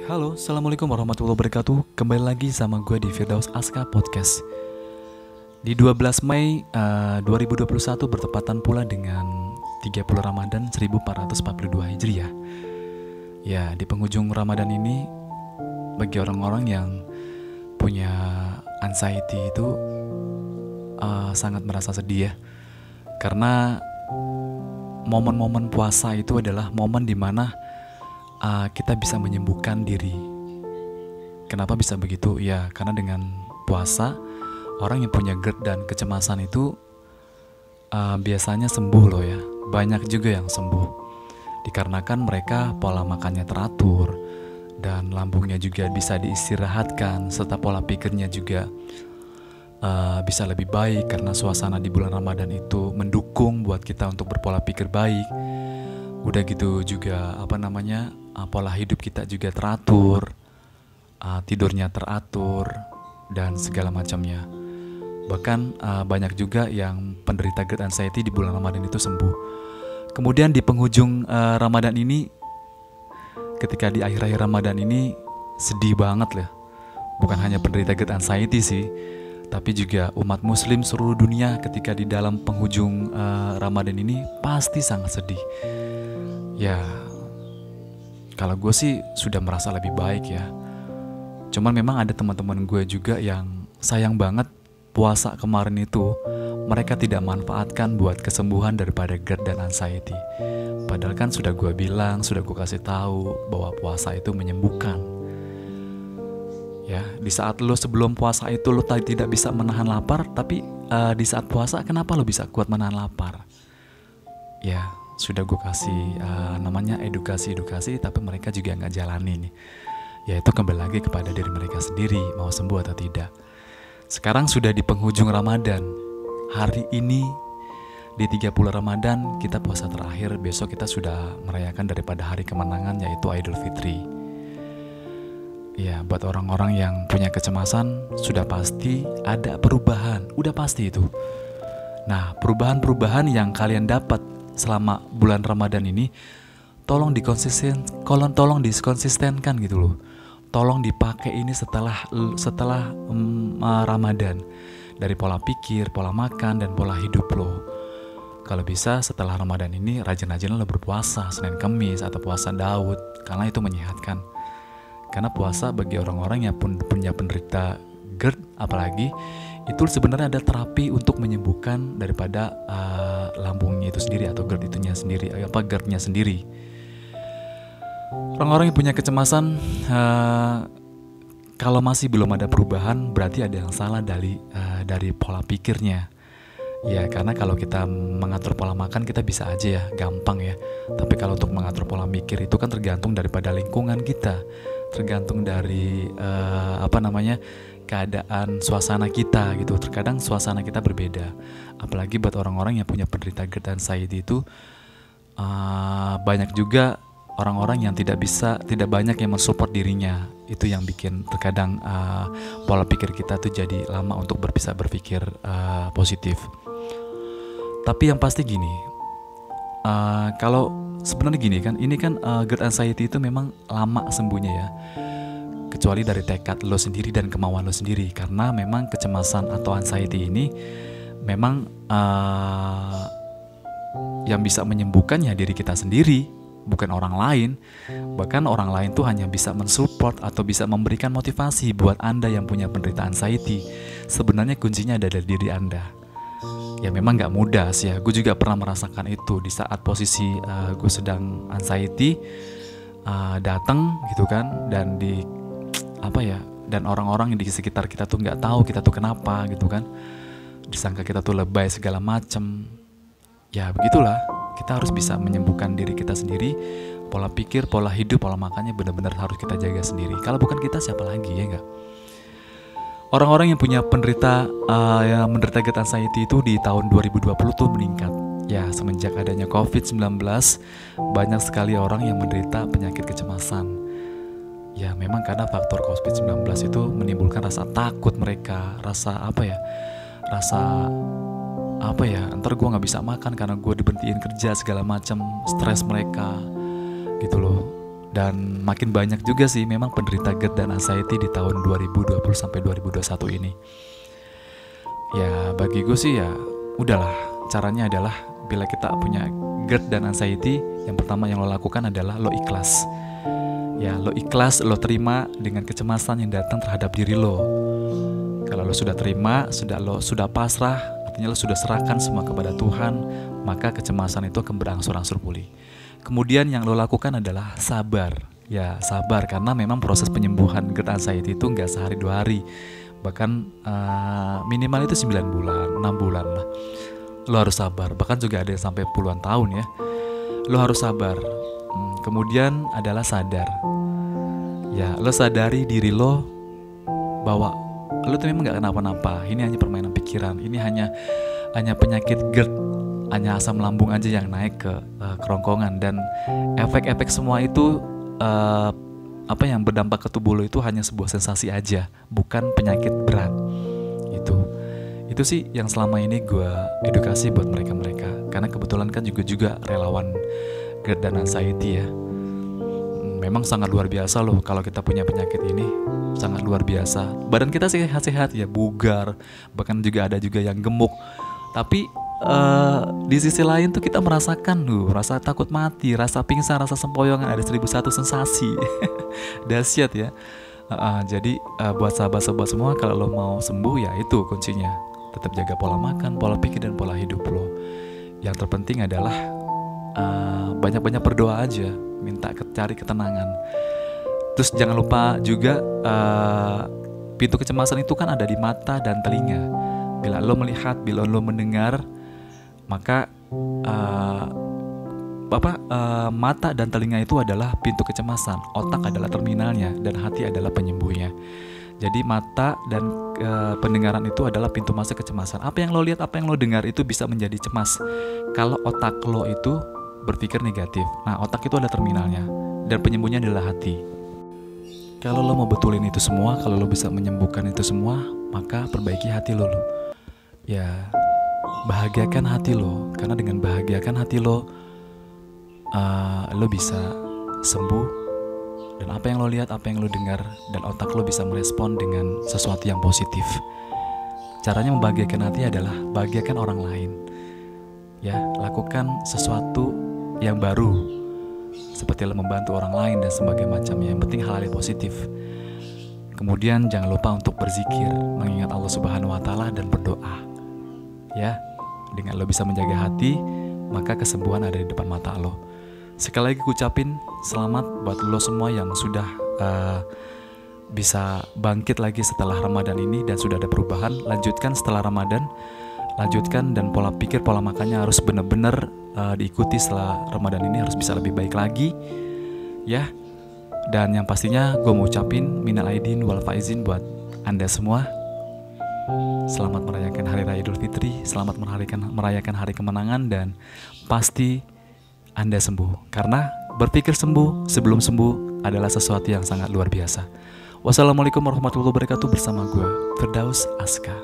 Halo, Assalamualaikum warahmatullahi wabarakatuh. Kembali lagi sama gue di Firdaus Aska Podcast. Di 12 Mei 2021 bertepatan pula dengan 30 Ramadan 1442 Hijriah. Ya, di penghujung Ramadan ini, bagi orang-orang yang punya anxiety itu sangat merasa sedih ya. Karena momen-momen puasa itu adalah momen dimana kita bisa menyembuhkan diri. Kenapa bisa begitu? Ya, karena dengan puasa orang yang punya GERD dan kecemasan itu biasanya sembuh loh ya. Banyak juga yang sembuh dikarenakan mereka pola makannya teratur dan lambungnya juga bisa diistirahatkan, serta pola pikirnya juga bisa lebih baik karena suasana di bulan Ramadan itu mendukung buat kita untuk berpola pikir baik. Udah gitu juga pola hidup kita juga teratur, tidurnya teratur dan segala macamnya. Bahkan banyak juga yang penderita GERD anxiety di bulan Ramadan itu sembuh. Kemudian di penghujung Ramadan ini, ketika di akhir-akhir Ramadan ini sedih banget lah. Bukan hanya penderita GERD anxiety sih, tapi juga umat muslim seluruh dunia ketika di dalam penghujung Ramadan ini pasti sangat sedih. Ya, kalau gue sih sudah merasa lebih baik ya. Cuman memang ada teman-teman gue juga yang sayang banget puasa kemarin itu mereka tidak manfaatkan buat kesembuhan daripada GERD dan anxiety. Padahal kan sudah gue bilang, sudah gue kasih tahu bahwa puasa itu menyembuhkan. Ya, di saat lo sebelum puasa itu lo tidak bisa menahan lapar, tapi di saat puasa kenapa lo bisa kuat menahan lapar? Ya, sudah gue kasih edukasi, tapi mereka juga nggak jalani nih. Ya itu kembali lagi kepada diri mereka sendiri, mau sembuh atau tidak. Sekarang sudah di penghujung Ramadan. Hari ini di 30 Ramadan kita puasa terakhir. Besok kita sudah merayakan daripada hari kemenangan, yaitu Idul Fitri. Ya, buat orang-orang yang punya kecemasan sudah pasti ada perubahan, udah pasti itu. Nah, perubahan-perubahan yang kalian dapat selama bulan Ramadan ini tolong dikonsistenkan gitu loh. Tolong dipakai ini setelah Ramadan, dari pola pikir, pola makan, dan pola hidup lo. Kalau bisa setelah Ramadan ini rajin-rajin lo berpuasa Senin Kemis atau puasa Daud, karena itu menyehatkan. Karena puasa bagi orang-orang yang punya penderita GERD apalagi itu sebenarnya ada terapi untuk menyembuhkan daripada lambungnya itu sendiri atau GERD-nya sendiri. Orang-orang yang punya kecemasan, kalau masih belum ada perubahan, berarti ada yang salah dari pola pikirnya. Ya, karena kalau kita mengatur pola makan kita bisa aja ya, gampang ya. Tapi kalau untuk mengatur pola pikir itu kan tergantung daripada lingkungan kita, tergantung dari keadaan suasana kita gitu. Terkadang suasana kita berbeda. Apalagi buat orang-orang yang punya penderita GERD anxiety itu banyak juga orang-orang yang tidak banyak yang mensupport dirinya. Itu yang bikin terkadang pola pikir kita tuh jadi lama untuk bisa berpikir positif. Tapi yang pasti gini, kalau sebenarnya gini kan, ini kan GERD anxiety itu memang lama sembuhnya ya, kecuali dari tekad lo sendiri dan kemauan lo sendiri. Karena memang kecemasan atau anxiety ini memang yang bisa menyembuhkannya diri kita sendiri, bukan orang lain. Bahkan orang lain tuh hanya bisa mensupport atau bisa memberikan motivasi buat Anda yang punya penderita anxiety. Sebenarnya kuncinya ada dari diri Anda. Ya memang gak mudah sih ya. Gue juga pernah merasakan itu di saat posisi gue sedang anxiety, datang gitu kan, dan dan orang-orang yang di sekitar kita tuh nggak tahu kita tuh kenapa gitu kan, disangka kita tuh lebay segala macem. Ya begitulah, kita harus bisa menyembuhkan diri kita sendiri. Pola pikir, pola hidup, pola makannya benar-benar harus kita jaga sendiri. Kalau bukan kita siapa lagi, ya nggak? Orang-orang yang punya menderita GERD anxiety itu di tahun 2020 tuh meningkat. Ya, semenjak adanya COVID-19, banyak sekali orang yang menderita penyakit kecemasan. Ya, memang karena faktor COVID-19 itu menimbulkan rasa takut mereka, ntar gue nggak bisa makan karena gue diberhentiin kerja segala macam, stres mereka, gitu loh. Dan makin banyak juga sih memang penderita GERD dan anxiety di tahun 2020 sampai 2021 ini. Ya bagi gue sih ya udahlah, caranya adalah bila kita punya GERD dan anxiety, yang pertama yang lo lakukan adalah lo ikhlas. Ya lo ikhlas, lo terima dengan kecemasan yang datang terhadap diri lo. Kalau lo sudah terima, lo sudah pasrah, artinya lo sudah serahkan semua kepada Tuhan, maka kecemasan itu akan berangsur-angsur pulih. Kemudian yang lo lakukan adalah sabar. Ya sabar, karena memang proses penyembuhan GERD anxiety itu nggak sehari 2 hari. Bahkan minimal itu 9 bulan, 6 bulan lah. Lo harus sabar, bahkan juga ada yang sampai puluhan tahun ya. Lo harus sabar. Kemudian adalah sadar. Ya lo sadari diri lo bahwa lo tuh memang gak kenapa-napa. Ini hanya permainan pikiran. Ini hanya penyakit GERD, hanya asam lambung aja yang naik ke kerongkongan. Dan efek-efek semua itu yang berdampak ke tubuh lo itu hanya sebuah sensasi aja, bukan penyakit berat. Itu sih yang selama ini gue edukasi buat mereka-mereka. Karena kebetulan kan juga relawan GERD dan anxiety ya. Memang sangat luar biasa loh kalau kita punya penyakit ini. Sangat luar biasa. Badan kita sehat-sehat ya, bugar. Bahkan juga ada juga yang gemuk. Tapi di sisi lain tuh kita merasakan rasa takut mati, rasa pingsan, rasa sempoyongan. Ada 1001 sensasi. Dahsyat ya. Jadi buat sahabat-sahabat semua, kalau lo mau sembuh ya itu kuncinya. Tetap jaga pola makan, pola pikir, dan pola hidup lo. Yang terpenting adalah banyak-banyak berdoa aja, minta cari ketenangan. Terus jangan lupa juga pintu kecemasan itu kan ada di mata dan telinga. Bila lo melihat, bila lo mendengar, maka mata dan telinga itu adalah pintu kecemasan, otak adalah terminalnya, dan hati adalah penyembuhnya. Jadi mata dan pendengaran itu adalah pintu masuk kecemasan. Apa yang lo lihat, apa yang lo dengar itu bisa menjadi cemas kalau otak lo itu berpikir negatif. Nah, otak itu adalah terminalnya, dan penyembuhnya adalah hati. Kalau lo mau betulin itu semua, kalau lo bisa menyembuhkan itu semua, maka perbaiki hati lo. Ya, bahagiakan hati lo, karena dengan bahagiakan hati lo bisa sembuh. Dan apa yang lo lihat, apa yang lo dengar, dan otak lo bisa merespon dengan sesuatu yang positif. Caranya membahagiakan hati adalah bahagiakan orang lain. Ya, lakukan sesuatu yang baru, seperti lo membantu orang lain dan sebagainya macamnya. Yang penting hal-hal yang positif. Kemudian jangan lupa untuk berzikir, mengingat Allah Subhanahu wa Ta'ala, dan berdoa. Ya, dengan lo bisa menjaga hati, maka kesembuhan ada di depan mata lo. Sekali lagi ucapin selamat buat lo semua yang sudah bisa bangkit lagi setelah Ramadan ini dan sudah ada perubahan. Lanjutkan setelah Ramadan, lanjutkan, dan pola pikir, pola makannya harus benar-benar diikuti setelah Ramadan ini, harus bisa lebih baik lagi ya. Dan yang pastinya gue mau ucapin minal aidin wal faizin buat Anda semua. Selamat merayakan Hari Raya Idul Fitri, selamat merayakan hari kemenangan, dan pasti Anda sembuh. Karena berpikir sembuh sebelum sembuh adalah sesuatu yang sangat luar biasa. Wassalamualaikum warahmatullahi wabarakatuh, bersama gue Firdaus Aska.